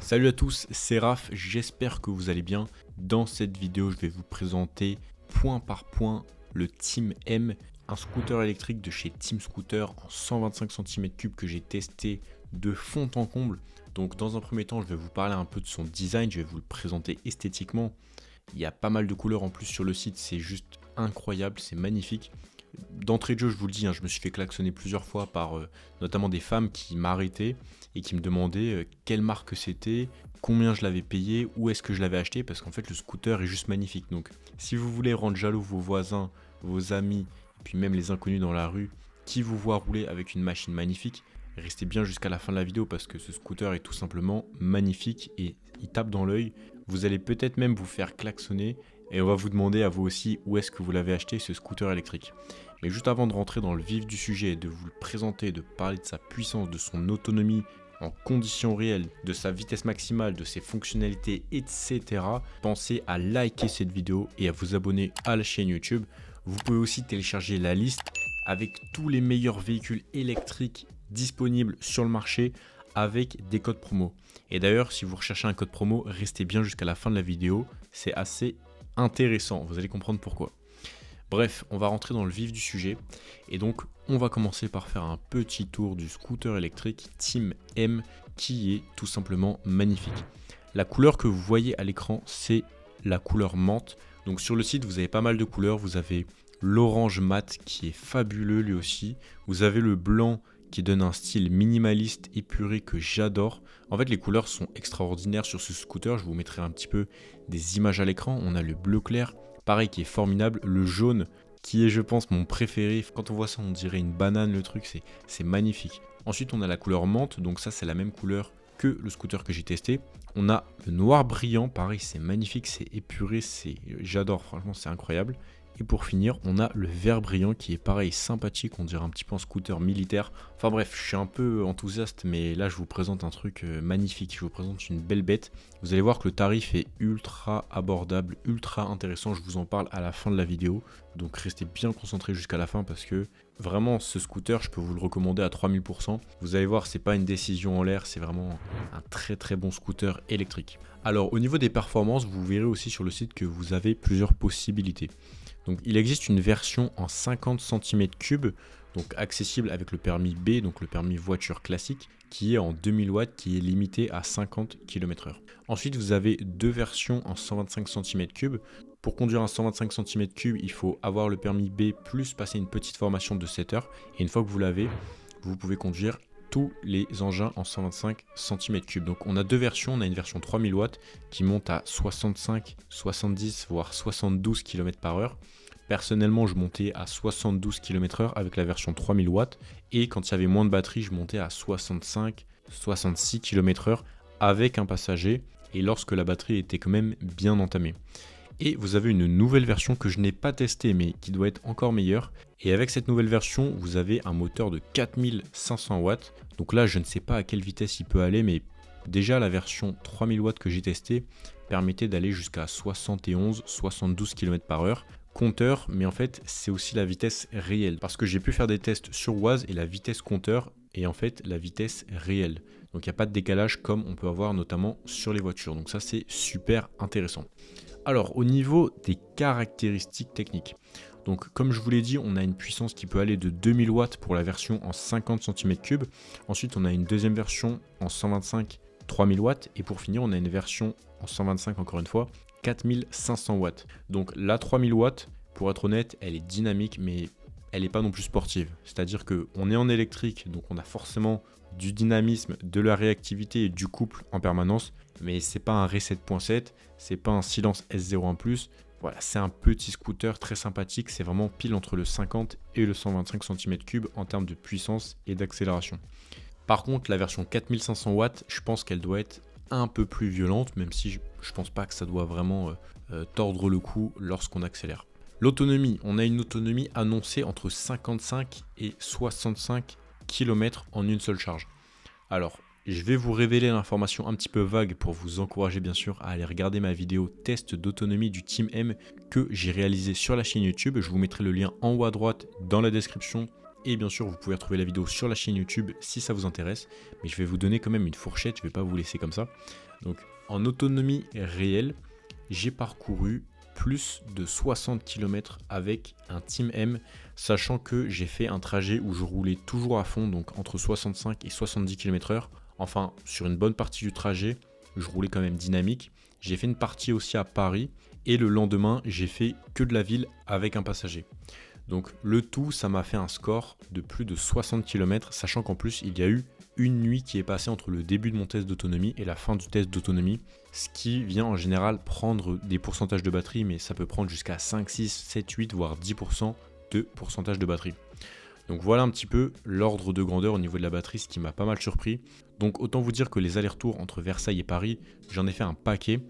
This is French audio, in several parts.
Salut à tous, c'est Raph, j'espère que vous allez bien. Dans cette vidéo, je vais vous présenter point par point le Team M, un scooter électrique de chez Team Scooter en 125 cm3 que j'ai testé de fond en comble. Donc dans un premier temps, je vais vous parler un peu de son design, je vais vous le présenter esthétiquement. Il y a pas mal de couleurs en plus sur le site, c'est juste incroyable, c'est magnifique. D'entrée de jeu, je vous le dis, je me suis fait klaxonner plusieurs fois par notamment des femmes qui m'arrêtaient et qui me demandaient quelle marque c'était, combien je l'avais payé, où est-ce que je l'avais acheté, parce qu'en fait le scooter est juste magnifique. Donc si vous voulez rendre jaloux vos voisins, vos amis, et puis même les inconnus dans la rue qui vous voient rouler avec une machine magnifique, restez bien jusqu'à la fin de la vidéo parce que ce scooter est tout simplement magnifique et il tape dans l'œil. Vous allez peut-être même vous faire klaxonner et on va vous demander à vous aussi où est-ce que vous l'avez acheté, ce scooter électrique. Mais juste avant de rentrer dans le vif du sujet et de vous le présenter, de parler de sa puissance, de son autonomie en conditions réelles, de sa vitesse maximale, de ses fonctionnalités, etc. Pensez à liker cette vidéo et à vous abonner à la chaîne YouTube. Vous pouvez aussi télécharger la liste avec tous les meilleurs véhicules électriques disponibles sur le marché avec des codes promo. Et d'ailleurs, si vous recherchez un code promo, restez bien jusqu'à la fin de la vidéo. C'est assez intéressant, vous allez comprendre pourquoi. Bref, on va rentrer dans le vif du sujet et donc on va commencer par faire un petit tour du scooter électrique Team M qui est tout simplement magnifique. La couleur que vous voyez à l'écran, c'est la couleur menthe. Donc sur le site, vous avez pas mal de couleurs. Vous avez l'orange mat qui est fabuleux lui aussi. Vous avez le blanc qui donne un style minimaliste épuré que j'adore. En fait, les couleurs sont extraordinaires sur ce scooter. Je vous mettrai un petit peu des images à l'écran. On a le bleu clair, pareil, qui est formidable. Le jaune qui est, je pense, mon préféré. Quand on voit ça, on dirait une banane, le truc, c'est magnifique. Ensuite, on a la couleur menthe. Donc ça, c'est la même couleur que le scooter que j'ai testé. On a le noir brillant. Pareil, c'est magnifique, c'est épuré, j'adore, franchement, c'est incroyable. Et pour finir, on a le vert brillant qui est pareil, sympathique, on dirait un petit peu un scooter militaire. Enfin bref, je suis un peu enthousiaste, mais là je vous présente un truc magnifique, je vous présente une belle bête. Vous allez voir que le tarif est ultra abordable, ultra intéressant, je vous en parle à la fin de la vidéo. Donc restez bien concentrés jusqu'à la fin parce que vraiment ce scooter, je peux vous le recommander à 3000%. Vous allez voir, c'est pas une décision en l'air, c'est vraiment un très très bon scooter électrique. Alors au niveau des performances, vous verrez aussi sur le site que vous avez plusieurs possibilités. Donc il existe une version en 50 cm3, donc accessible avec le permis B, donc le permis voiture classique, qui est en 2000 watts, qui est limité à 50 km/h. Ensuite, vous avez deux versions en 125 cm3. Pour conduire un 125 cm3, il faut avoir le permis B plus passer une petite formation de 7 heures. Et une fois que vous l'avez, vous pouvez conduire tous les engins en 125 cm3. Donc on a deux versions, on a une version 3000 watts qui monte à 65, 70 voire 72 km/h. Personnellement, je montais à 72 km/h avec la version 3000 watts et quand il y avait moins de batterie, je montais à 65, 66 km/h avec un passager et lorsque la batterie était quand même bien entamée. Et vous avez une nouvelle version que je n'ai pas testée mais qui doit être encore meilleure. Et avec cette nouvelle version, vous avez un moteur de 4500 watts. Donc là, je ne sais pas à quelle vitesse il peut aller, mais déjà la version 3000 watts que j'ai testée permettait d'aller jusqu'à 71-72 km/h. Compteur, mais en fait, c'est aussi la vitesse réelle. Parce que j'ai pu faire des tests sur Waze et la vitesse compteur est en fait la vitesse réelle. Donc il n'y a pas de décalage comme on peut avoir notamment sur les voitures. Donc ça, c'est super intéressant. Alors au niveau des caractéristiques techniques, donc comme je vous l'ai dit, on a une puissance qui peut aller de 2000 watts pour la version en 50 cm3. Ensuite on a une deuxième version en 125 3000 watts et pour finir on a une version en 125 encore une fois 4500 watts. Donc la 3000 watts, pour être honnête, elle est dynamique mais elle n'est pas non plus sportive. C'est-à-dire qu'on est en électrique, donc on a forcément du dynamisme, de la réactivité et du couple en permanence. Mais c'est pas un Ré 7.7, c'est pas un Silence S01+. Voilà, c'est un petit scooter très sympathique. C'est vraiment pile entre le 50 et le 125 cm3 en termes de puissance et d'accélération. Par contre, la version 4500 watts, je pense qu'elle doit être un peu plus violente, même si je pense pas que ça doit vraiment tordre le cou lorsqu'on accélère. L'autonomie, on a une autonomie annoncée entre 55 et 65 km en une seule charge. Alors, Je vais vous révéler l'information un petit peu vague pour vous encourager bien sûr à aller regarder ma vidéo test d'autonomie du Team M que j'ai réalisé sur la chaîne YouTube. Je vous mettrai le lien en haut à droite dans la description. Et bien sûr, vous pouvez retrouver la vidéo sur la chaîne YouTube si ça vous intéresse. Mais je vais vous donner quand même une fourchette, je ne vais pas vous laisser comme ça. Donc en autonomie réelle, j'ai parcouru plus de 60 km avec un Team M, sachant que j'ai fait un trajet où je roulais toujours à fond, donc entre 65 et 70 km/h. Enfin, sur une bonne partie du trajet, je roulais quand même dynamique. J'ai fait une partie aussi à Paris et le lendemain, j'ai fait que de la ville avec un passager. Donc le tout, ça m'a fait un score de plus de 60 km, sachant qu'en plus, il y a eu une nuit qui est passée entre le début de mon test d'autonomie et la fin du test d'autonomie, ce qui vient en général prendre des pourcentages de batterie, mais ça peut prendre jusqu'à 5, 6, 7, 8, voire 10% de pourcentage de batterie. Donc voilà un petit peu l'ordre de grandeur au niveau de la batterie, ce qui m'a pas mal surpris. Donc autant vous dire que les allers-retours entre Versailles et Paris, j'en ai fait un paquet.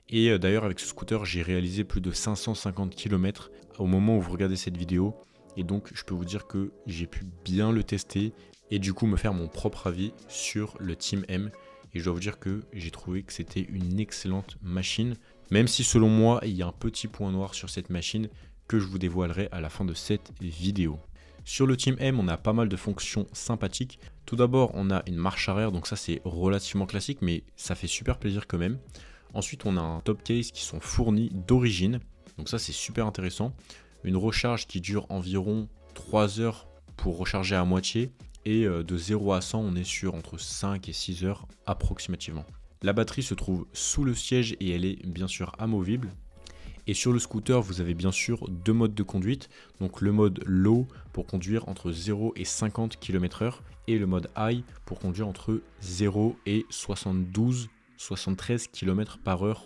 Et d'ailleurs avec ce scooter, j'ai réalisé plus de 550 km au moment où vous regardez cette vidéo. Et donc je peux vous dire que j'ai pu bien le tester et du coup me faire mon propre avis sur le Team M. Et je dois vous dire que j'ai trouvé que c'était une excellente machine. Même si selon moi, il y a un petit point noir sur cette machine que je vous dévoilerai à la fin de cette vidéo. Sur le Team M, on a pas mal de fonctions sympathiques. Tout d'abord, on a une marche arrière, donc ça c'est relativement classique, mais ça fait super plaisir quand même. Ensuite, on a un top case qui sont fournis d'origine, donc ça c'est super intéressant. Une recharge qui dure environ 3 heures pour recharger à moitié, et de 0 à 100, on est sur entre 5 et 6 heures approximativement. La batterie se trouve sous le siège et elle est bien sûr amovible. Et sur le scooter, vous avez bien sûr deux modes de conduite. Donc le mode low pour conduire entre 0 et 50 km/h et le mode high pour conduire entre 0 et 72-73 km/h.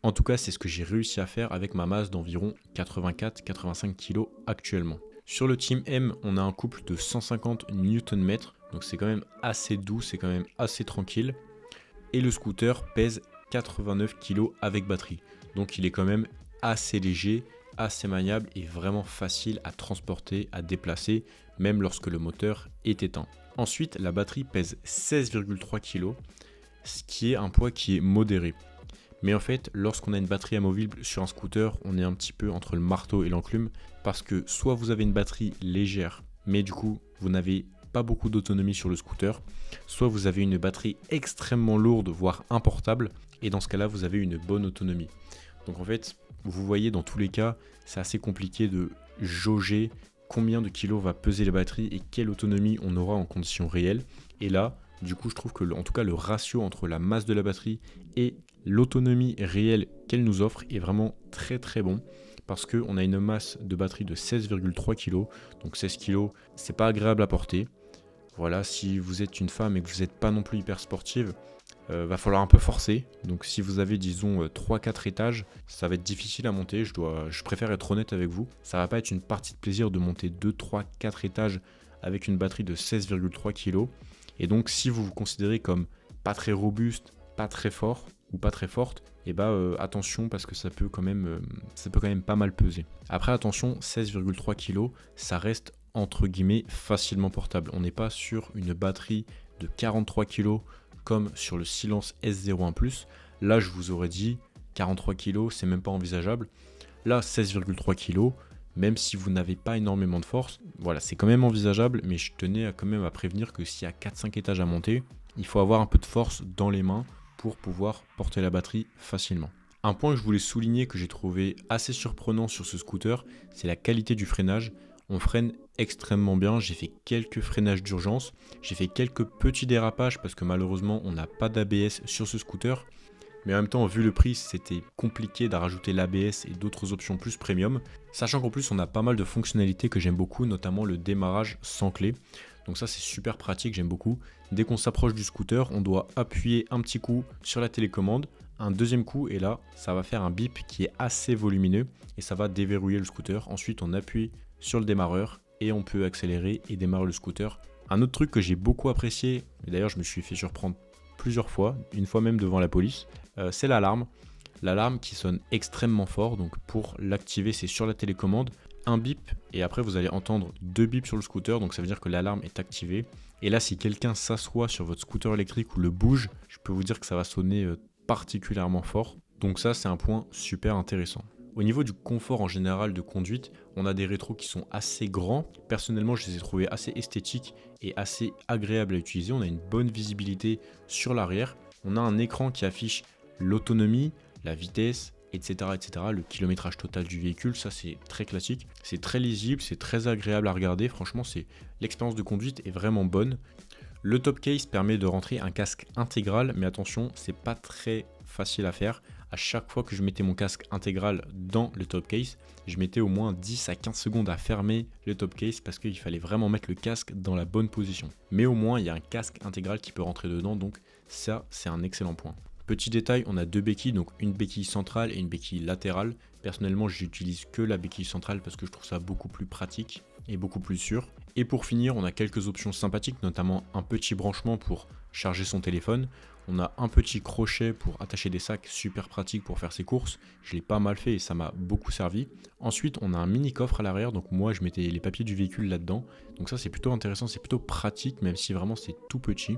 En tout cas, c'est ce que j'ai réussi à faire avec ma masse d'environ 84-85 kg actuellement. Sur le Team M, on a un couple de 150 Nm, donc c'est quand même assez doux, c'est quand même assez tranquille. Et le scooter pèse 89 kg avec batterie. Donc il est quand même assez léger, assez maniable et vraiment facile à transporter, à déplacer, même lorsque le moteur est éteint. Ensuite, la batterie pèse 16,3 kg, ce qui est un poids qui est modéré. Mais en fait, lorsqu'on a une batterie amovible sur un scooter, on est un petit peu entre le marteau et l'enclume, parce que soit vous avez une batterie légère, mais du coup, vous n'avez pas beaucoup d'autonomie sur le scooter, soit vous avez une batterie extrêmement lourde, voire importable, et dans ce cas-là, vous avez une bonne autonomie. Donc en fait, vous voyez, dans tous les cas, c'est assez compliqué de jauger combien de kilos va peser la batterie et quelle autonomie on aura en conditions réelles. Et là, du coup, je trouve que en tout cas, le ratio entre la masse de la batterie et l'autonomie réelle qu'elle nous offre est vraiment très très bon. Parce qu'on a une masse de batterie de 16,3 kg. Donc 16 kg, c'est pas agréable à porter. Voilà, si vous êtes une femme et que vous n'êtes pas non plus hyper sportive, va falloir un peu forcer. Donc si vous avez disons 3-4 étages, ça va être difficile à monter. Je préfère être honnête avec vous. Ça va pas être une partie de plaisir de monter 2, 3, 4 étages avec une batterie de 16,3 kg. Et donc si vous vous considérez comme pas très robuste, pas très fort ou pas très forte, et attention parce que ça peut quand même pas mal peser. Après attention, 16,3 kg, ça reste entre guillemets facilement portable. On n'est pas sur une batterie de 43 kg comme sur le Silence S01 Plus. Là je vous aurais dit 43 kg, c'est même pas envisageable. Là 16,3 kg, même si vous n'avez pas énormément de force, voilà, c'est quand même envisageable, mais je tenais quand même à prévenir que s'il y a 4-5 étages à monter, il faut avoir un peu de force dans les mains pour pouvoir porter la batterie facilement. Un point que je voulais souligner que j'ai trouvé assez surprenant sur ce scooter, c'est la qualité du freinage. On freine extrêmement bien, j'ai fait quelques freinages d'urgence, j'ai fait quelques petits dérapages parce que malheureusement on n'a pas d'ABS sur ce scooter. Mais en même temps, vu le prix, c'était compliqué de rajouter l'ABS et d'autres options plus premium. Sachant qu'en plus, on a pas mal de fonctionnalités que j'aime beaucoup, notamment le démarrage sans clé. Donc ça, c'est super pratique, j'aime beaucoup. Dès qu'on s'approche du scooter, on doit appuyer un petit coup sur la télécommande, un deuxième coup, et là, ça va faire un bip qui est assez volumineux et ça va déverrouiller le scooter. Ensuite, on appuie sur le démarreur et on peut accélérer et démarrer le scooter. Un autre truc que j'ai beaucoup apprécié, et d'ailleurs je me suis fait surprendre plusieurs fois, une fois même devant la police, c'est l'alarme. L'alarme qui sonne extrêmement fort, donc pour l'activer c'est sur la télécommande. un bip et après vous allez entendre 2 bips sur le scooter, donc ça veut dire que l'alarme est activée. Et là, si quelqu'un s'assoit sur votre scooter électrique ou le bouge, je peux vous dire que ça va sonner particulièrement fort. Donc ça, c'est un point super intéressant. Au niveau du confort en général de conduite, on a des rétros qui sont assez grands. Personnellement, je les ai trouvés assez esthétiques et assez agréables à utiliser. On a une bonne visibilité sur l'arrière. On a un écran qui affiche l'autonomie, la vitesse, etc., etc. Le kilométrage total du véhicule, ça c'est très classique. C'est très lisible, c'est très agréable à regarder. Franchement, l'expérience de conduite est vraiment bonne. Le top case permet de rentrer un casque intégral, mais attention, c'est pas très facile à faire. À chaque fois que je mettais mon casque intégral dans le top case, je mettais au moins 10 à 15 secondes à fermer le top case parce qu'il fallait vraiment mettre le casque dans la bonne position. Mais au moins, il y a un casque intégral qui peut rentrer dedans, donc ça, c'est un excellent point. Petit détail, on a 2 béquilles, donc une béquille centrale et une béquille latérale. Personnellement, j'utilise que la béquille centrale parce que je trouve ça beaucoup plus pratique et beaucoup plus sûr. Et pour finir, on a quelques options sympathiques, notamment un petit branchement pour charger son téléphone. On a un petit crochet pour attacher des sacs, super pratique pour faire ses courses. Je l'ai pas mal fait et ça m'a beaucoup servi. Ensuite, on a un mini coffre à l'arrière, donc moi je mettais les papiers du véhicule là-dedans. Donc ça c'est plutôt intéressant, c'est plutôt pratique, même si vraiment c'est tout petit.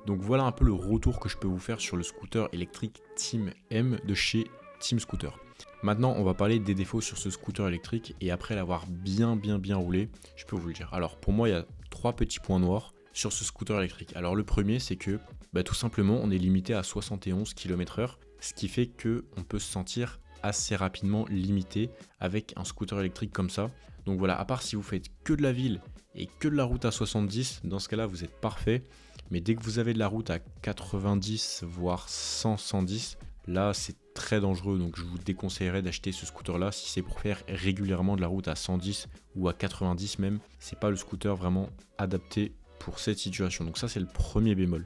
Donc voilà un peu le retour que je peux vous faire sur le scooter électrique Team M de chez Team Scooter. Maintenant, on va parler des défauts sur ce scooter électrique et après l'avoir bien roulé, je peux vous le dire. Alors pour moi, il y a 3 petits points noirs sur ce scooter électrique. Alors le premier, c'est que tout simplement, on est limité à 71 km/h, ce qui fait qu'on peut se sentir assez rapidement limité avec un scooter électrique comme ça. Donc voilà, à part si vous faites que de la ville et que de la route à 70, dans ce cas-là, vous êtes parfait. Mais dès que vous avez de la route à 90, voire 100, 110, là, c'est très dangereux. Donc je vous déconseillerais d'acheter ce scooter-là si c'est pour faire régulièrement de la route à 110 ou à 90 même. C'est pas le scooter vraiment adapté pour cette situation. Donc ça, c'est le premier bémol.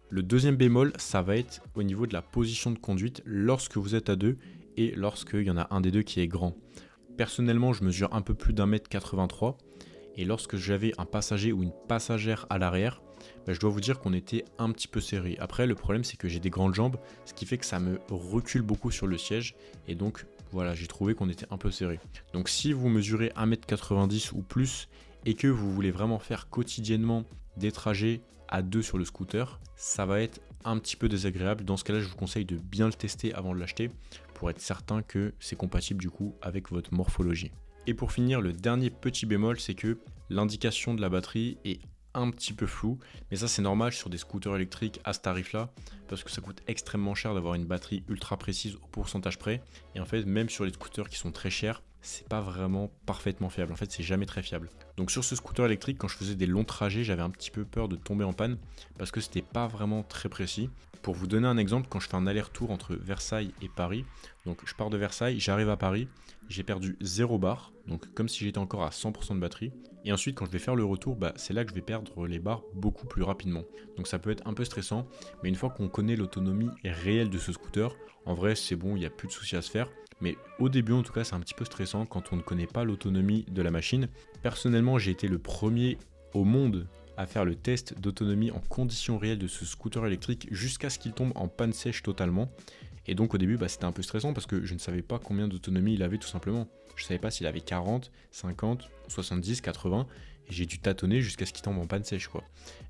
Le deuxième bémol, ça va être au niveau de la position de conduite lorsque vous êtes à deux et lorsqu'il y en a un des deux qui est grand. Personnellement, je mesure un peu plus d'1m83 et lorsque j'avais un passager ou une passagère à l'arrière, je dois vous dire qu'on était un petit peu serré. Après, le problème, c'est que j'ai des grandes jambes, ce qui fait que ça me recule beaucoup sur le siège et donc voilà, j'ai trouvé qu'on était un peu serré. Donc si vous mesurez 1m90 ou plus et que vous voulez vraiment faire quotidiennement des trajets à deux sur le scooter, ça va être un petit peu désagréable. Dans ce cas-là, je vous conseille de bien le tester avant de l'acheter pour être certain que c'est compatible du coup avec votre morphologie. Et pour finir, le dernier petit bémol, c'est que l'indication de la batterie est un petit peu floue, mais ça c'est normal sur des scooters électriques à ce tarif-là, parce que ça coûte extrêmement cher d'avoir une batterie ultra précise au pourcentage près. Et en fait, même sur les scooters qui sont très chers, c'est pas vraiment parfaitement fiable. En fait, c'est jamais très fiable. Donc sur ce scooter électrique, quand je faisais des longs trajets, j'avais un petit peu peur de tomber en panne parce que c'était pas vraiment très précis. Pour vous donner un exemple, quand je fais un aller-retour entre Versailles et Paris, donc je pars de Versailles, j'arrive à Paris, j'ai perdu 0 barres, donc comme si j'étais encore à 100% de batterie. Et ensuite, quand je vais faire le retour, c'est là que je vais perdre les barres beaucoup plus rapidement. Donc ça peut être un peu stressant, mais une fois qu'on connaît l'autonomie réelle de ce scooter, en vrai c'est bon, il n'y a plus de soucis à se faire. Mais au début en tout cas, c'est un petit peu stressant quand on ne connaît pas l'autonomie de la machine. Personnellement, j'ai été le premier au monde à faire le test d'autonomie en conditions réelles de ce scooter électrique jusqu'à ce qu'il tombe en panne sèche totalement. Et donc au début, c'était un peu stressant parce que je ne savais pas combien d'autonomie il avait tout simplement. Je ne savais pas s'il avait 40, 50, 70, 80. Et j'ai dû tâtonner jusqu'à ce qu'il tombe en panne sèche quoi.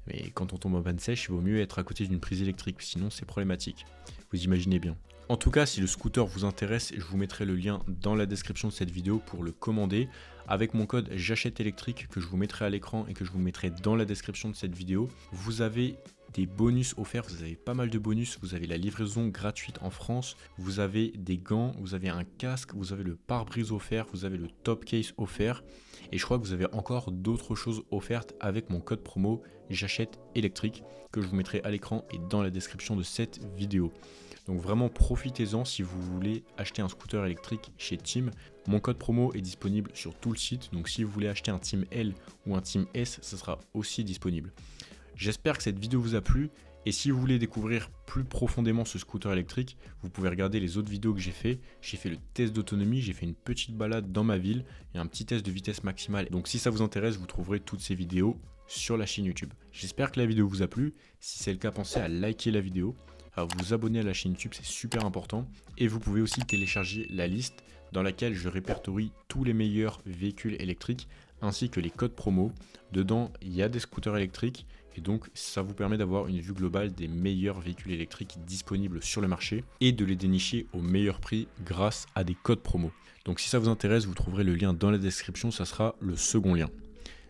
Mais quand on tombe en panne sèche, il vaut mieux être à côté d'une prise électrique, sinon c'est problématique. Vous imaginez bien. En tout cas, si le scooter vous intéresse, je vous mettrai le lien dans la description de cette vidéo pour le commander. Avec mon code j'achète électrique que je vous mettrai à l'écran et que je vous mettrai dans la description de cette vidéo, vous avez des bonus offerts, vous avez pas mal de bonus, vous avez la livraison gratuite en France, vous avez des gants, vous avez un casque, vous avez le pare-brise offert, vous avez le top case offert et je crois que vous avez encore d'autres choses offertes avec mon code promo j'achète électrique que je vous mettrai à l'écran et dans la description de cette vidéo. Donc vraiment profitez-en si vous voulez acheter un scooter électrique chez Team. Mon code promo est disponible sur tout le site, donc si vous voulez acheter un Team L ou un Team S, ça sera aussi disponible. J'espère que cette vidéo vous a plu et si vous voulez découvrir plus profondément ce scooter électrique, vous pouvez regarder les autres vidéos que j'ai fait. J'ai fait le test d'autonomie, j'ai fait une petite balade dans ma ville et un petit test de vitesse maximale. Donc si ça vous intéresse, vous trouverez toutes ces vidéos sur la chaîne YouTube. J'espère que la vidéo vous a plu. Si c'est le cas, pensez à liker la vidéo, à vous abonner à la chaîne YouTube, c'est super important. Et vous pouvez aussi télécharger la liste dans laquelle je répertorie tous les meilleurs véhicules électriques ainsi que les codes promo. Dedans, il y a des scooters électriques et donc ça vous permet d'avoir une vue globale des meilleurs véhicules électriques disponibles sur le marché et de les dénicher au meilleur prix grâce à des codes promo. Donc si ça vous intéresse, vous trouverez le lien dans la description, ça sera le second lien.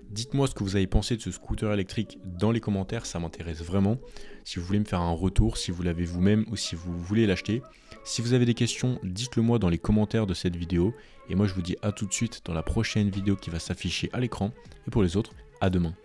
Dites-moi ce que vous avez pensé de ce scooter électrique dans les commentaires, ça m'intéresse vraiment. Si vous voulez me faire un retour, si vous l'avez vous-même ou si vous voulez l'acheter. Si vous avez des questions, dites-le moi dans les commentaires de cette vidéo. Et moi je vous dis à tout de suite dans la prochaine vidéo qui va s'afficher à l'écran. Et pour les autres, à demain.